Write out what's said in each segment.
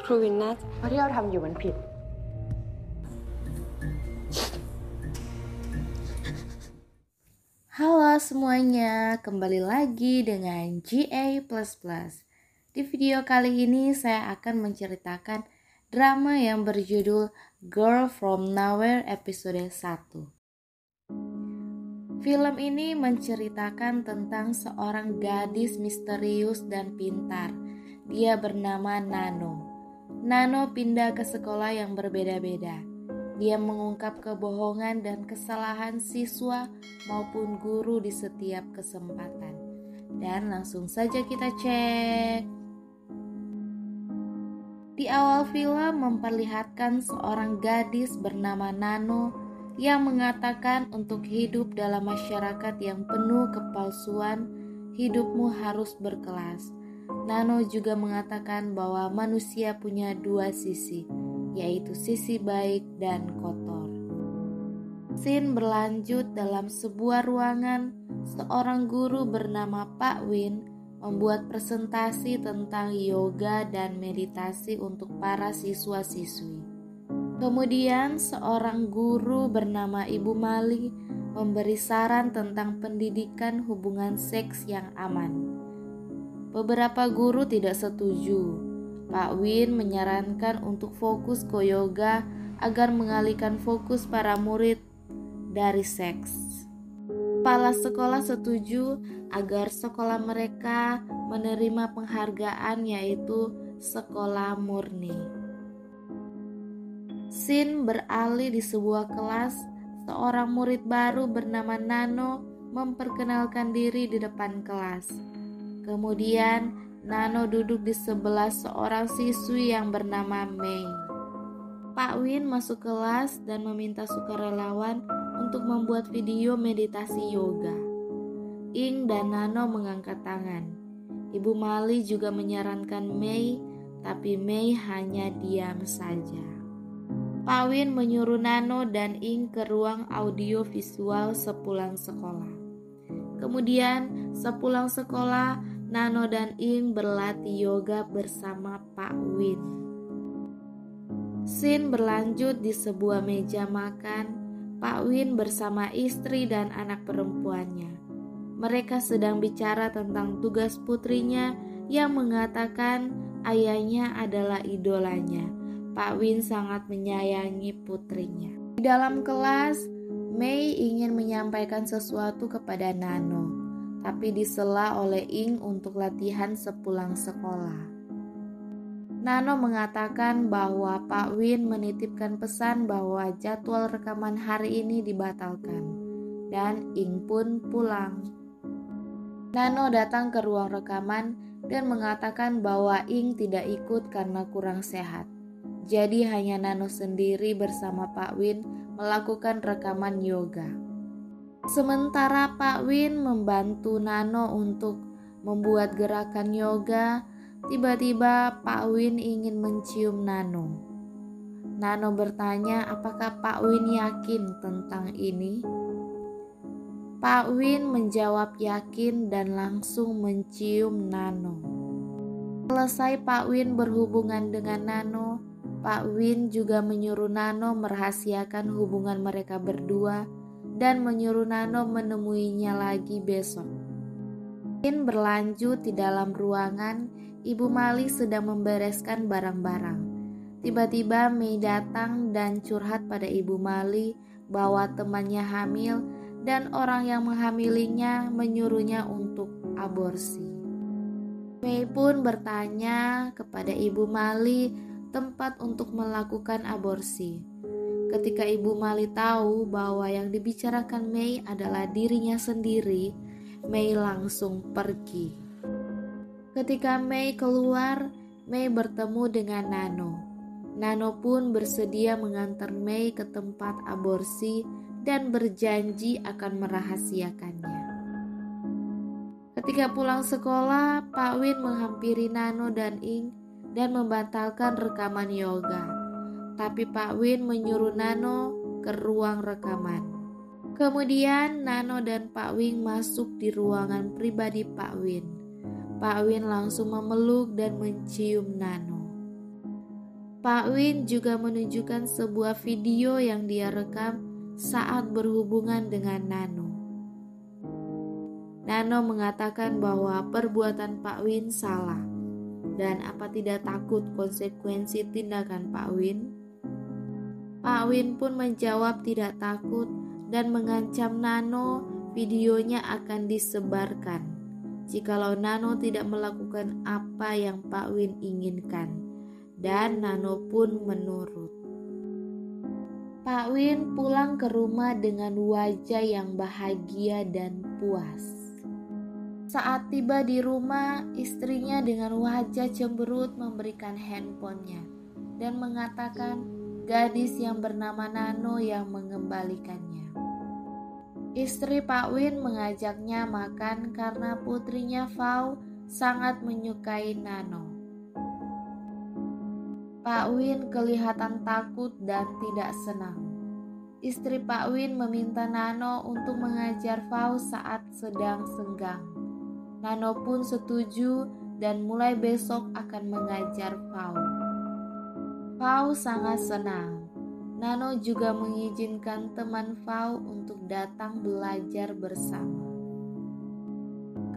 ครูวินน่า เพราะที่เราทำอยู่มันผิด Halo semuanya, kembali lagi dengan GA++. Di video kali ini saya akan menceritakan drama yang berjudul Girl From Nowhere episode 1. Film ini menceritakan tentang seorang gadis misterius dan pintar. Dia bernama Nano. Nano pindah ke sekolah yang berbeda-beda. Dia mengungkap kebohongan dan kesalahan siswa maupun guru di setiap kesempatan. Dan langsung saja kita cek. Di awal film memperlihatkan seorang gadis bernama Nano yang mengatakan untuk hidup dalam masyarakat yang penuh kepalsuan, hidupmu harus berkelas. Nano juga mengatakan bahwa manusia punya dua sisi, yaitu sisi baik dan kotor. Scene berlanjut dalam sebuah ruangan. Seorang guru bernama Pak Win membuat presentasi tentang yoga dan meditasi untuk para siswa-siswi. Kemudian seorang guru bernama Ibu Mali memberi saran tentang pendidikan hubungan seks yang aman. Beberapa guru tidak setuju. Pak Win menyarankan untuk fokus ke yoga agar mengalihkan fokus para murid dari seks. Kepala sekolah setuju agar sekolah mereka menerima penghargaan yaitu sekolah murni. Scene beralih di sebuah kelas. Seorang murid baru bernama Nano memperkenalkan diri di depan kelas. Kemudian Nano duduk di sebelah seorang siswi yang bernama Mei. Pak Win masuk kelas dan meminta sukarelawan untuk membuat video meditasi yoga. Ing dan Nano mengangkat tangan. Ibu Mali juga menyarankan Mei, tapi Mei hanya diam saja. Pak Win menyuruh Nano dan Ing ke ruang audio visual sepulang sekolah. Kemudian sepulang sekolah, Nano dan Ing berlatih yoga bersama Pak Win. Scene berlanjut di sebuah meja makan. Pak Win bersama istri dan anak perempuannya. Mereka sedang bicara tentang tugas putrinya yang mengatakan ayahnya adalah idolanya. Pak Win sangat menyayangi putrinya. Di dalam kelas, Mei ingin menyampaikan sesuatu kepada Nano, tapi disela oleh Ing untuk latihan sepulang sekolah. Nano mengatakan bahwa Pak Win menitipkan pesan bahwa jadwal rekaman hari ini dibatalkan, dan Ing pun pulang. Nano datang ke ruang rekaman dan mengatakan bahwa Ing tidak ikut karena kurang sehat. Jadi hanya Nano sendiri bersama Pak Win melakukan rekaman yoga. Sementara Pak Win membantu Nano untuk membuat gerakan yoga, tiba-tiba Pak Win ingin mencium Nano. Nano bertanya apakah Pak Win yakin tentang ini. Pak Win menjawab yakin dan langsung mencium Nano. Selesai Pak Win berhubungan dengan Nano, Pak Win juga menyuruh Nano merahasiakan hubungan mereka berdua dan menyuruh Nano menemuinya lagi besok. Scene berlanjut di dalam ruangan. Ibu Mali sedang membereskan barang-barang. Tiba-tiba Mei datang dan curhat pada Ibu Mali bahwa temannya hamil dan orang yang menghamilinya menyuruhnya untuk aborsi. Mei pun bertanya kepada Ibu Mali tempat untuk melakukan aborsi. Ketika Ibu Mali tahu bahwa yang dibicarakan Mei adalah dirinya sendiri, Mei langsung pergi. Ketika Mei keluar, Mei bertemu dengan Nano. Nano pun bersedia mengantar Mei ke tempat aborsi dan berjanji akan merahasiakannya. Ketika pulang sekolah, Pak Win menghampiri Nano dan Ing dan membatalkan rekaman yoga. Tapi Pak Win menyuruh Nano ke ruang rekaman. Kemudian Nano dan Pak Win masuk di ruangan pribadi Pak Win. Pak Win langsung memeluk dan mencium Nano. Pak Win juga menunjukkan sebuah video yang dia rekam saat berhubungan dengan Nano. Nano mengatakan bahwa perbuatan Pak Win salah dan apa tidak takut konsekuensi tindakan Pak Win. Pak Win pun menjawab tidak takut dan mengancam Nano videonya akan disebarkan jikalau Nano tidak melakukan apa yang Pak Win inginkan, dan Nano pun menurut. Pak Win pulang ke rumah dengan wajah yang bahagia dan puas. Saat tiba di rumah, istrinya dengan wajah cemberut memberikan handphonenya dan mengatakan gadis yang bernama Nano yang mengembalikannya. Istri Pak Win mengajaknya makan karena putrinya Fau sangat menyukai Nano. Pak Win kelihatan takut dan tidak senang. Istri Pak Win meminta Nano untuk mengajar Fau saat sedang senggang. Nano pun setuju dan mulai besok akan mengajar Fau. Fau sangat senang. Nano juga mengizinkan teman Fau untuk datang belajar bersama.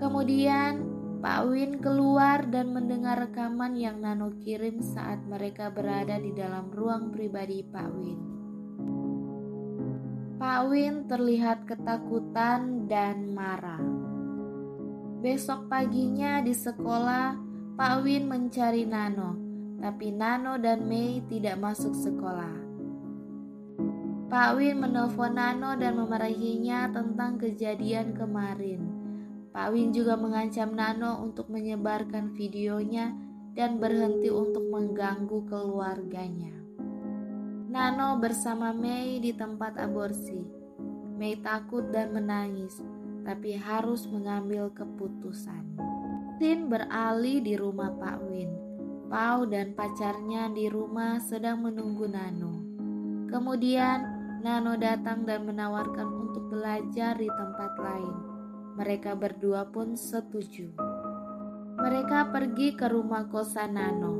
Kemudian Pak Win keluar dan mendengar rekaman yang Nano kirim saat mereka berada di dalam ruang pribadi Pak Win. Pak Win terlihat ketakutan dan marah. Besok paginya di sekolah, Pak Win mencari Nano, tapi Nano dan Mei tidak masuk sekolah. Pak Win menelpon Nano dan memarahinya tentang kejadian kemarin. Pak Win juga mengancam Nano untuk menyebarkan videonya dan berhenti untuk mengganggu keluarganya. Nano bersama Mei di tempat aborsi. Mei takut dan menangis, tapi harus mengambil keputusan. Scene beralih di rumah Pak Win. Pau dan pacarnya di rumah sedang menunggu Nano. Kemudian Nano datang dan menawarkan untuk belajar di tempat lain. Mereka berdua pun setuju. Mereka pergi ke rumah kosan Nano.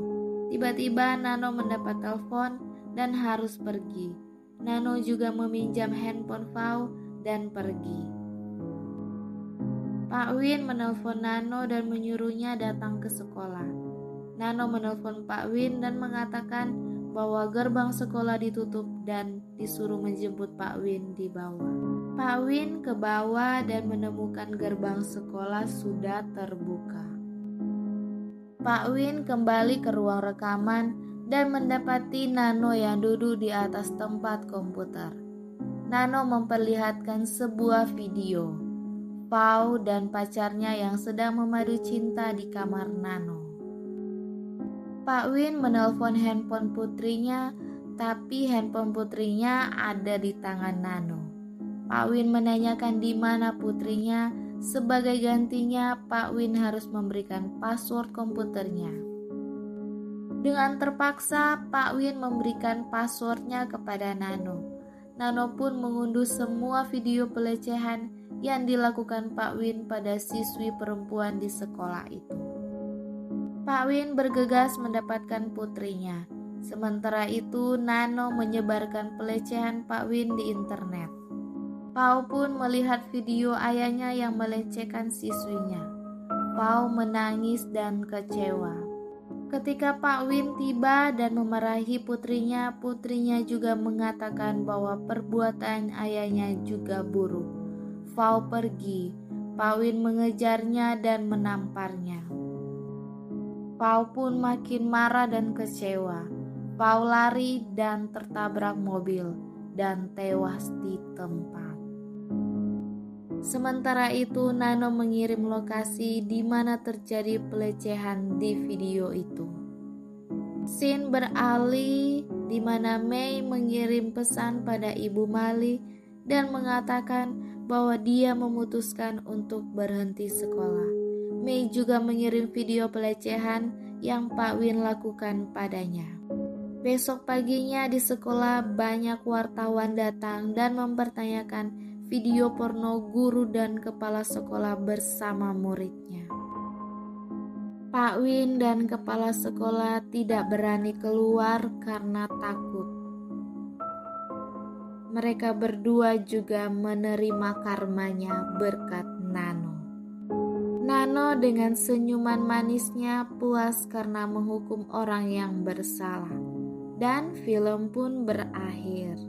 Tiba-tiba Nano mendapat telepon dan harus pergi. Nano juga meminjam handphone Fau dan pergi. Pak Win menelpon Nano dan menyuruhnya datang ke sekolah. Nano menelpon Pak Win dan mengatakan bahwa gerbang sekolah ditutup dan disuruh menjemput Pak Win di bawah. Pak Win ke bawah dan menemukan gerbang sekolah sudah terbuka. Pak Win kembali ke ruang rekaman dan mendapati Nano yang duduk di atas tempat komputer. Nano memperlihatkan sebuah video Pau dan pacarnya yang sedang memadu cinta di kamar Nano. Pak Win menelpon handphone putrinya, tapi handphone putrinya ada di tangan Nano. Pak Win menanyakan di mana putrinya. Sebagai gantinya, Pak Win harus memberikan password komputernya. Dengan terpaksa, Pak Win memberikan passwordnya kepada Nano. Nano pun mengunduh semua video pelecehan yang dilakukan Pak Win pada siswi perempuan di sekolah itu. Pak Win bergegas mendapatkan putrinya. Sementara itu, Nano menyebarkan pelecehan Pak Win di internet. Pau pun melihat video ayahnya yang melecehkan siswinya. Pau menangis dan kecewa. Ketika Pak Win tiba dan memarahi putrinya, putrinya juga mengatakan bahwa perbuatan ayahnya juga buruk. Pau pergi. Pak Win mengejarnya dan menamparnya. Pau pun makin marah dan kecewa. Pau lari dan tertabrak mobil dan tewas di tempat. Sementara itu, Nano mengirim lokasi di mana terjadi pelecehan di video itu. Scene beralih di mana Mei mengirim pesan pada Ibu Mali dan mengatakan bahwa dia memutuskan untuk berhenti sekolah. Mei juga mengirim video pelecehan yang Pak Win lakukan padanya. Besok paginya di sekolah banyak wartawan datang dan mempertanyakan video porno guru dan kepala sekolah bersama muridnya. Pak Win dan kepala sekolah tidak berani keluar karena takut. Mereka berdua juga menerima karmanya berkat Nano. Nano dengan senyuman manisnya puas karena menghukum orang yang bersalah. Dan film pun berakhir.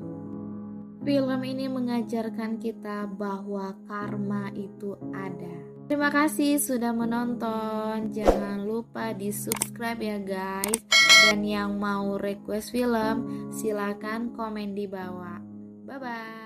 Film ini mengajarkan kita bahwa karma itu ada. Terima kasih sudah menonton. Jangan lupa di subscribe ya guys. Dan yang mau request film silakan komen di bawah. Bye bye.